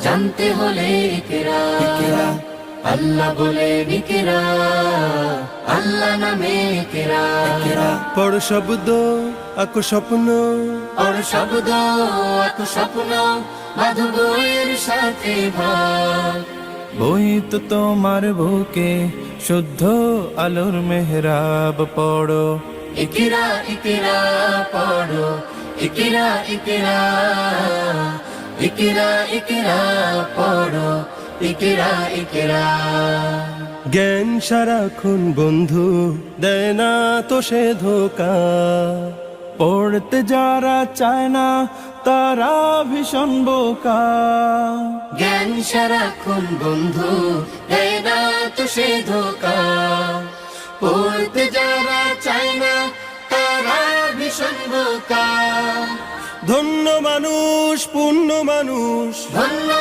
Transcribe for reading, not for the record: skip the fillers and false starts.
জানতে হলে ইকরা, আল্লাহ বলে ইকরা, আল্লাহ নামে ইকরা। পড় শব্দ আঁকো স্বপ্ন, পড় শব্দ আঁকো স্বপ্ন, বাঁধো বইয়ের সাথে ভাগ। বই তো তোমার বুকে শুদ্ধ আলোর মেহরাব পড়ো। ইকরা ইকরা পড়ো, ইকরা ইকরা, ইকরা ইকরা পড়ো, ইকরা ইকরা। জ্ঞান সারাক্ষণ বন্ধু দেয় না তো সে ধোকা। পড়তে যারা চায় না তারা ভীষণ বোকা। জ্ঞান সারাক্ষণ বন্ধু দেয় না তো সে ধোকা। পড়তে যারা চায় না তারা ভীষণ বোকা। ধন্য মানুষ, পুণ্য মানুষ, ধন্য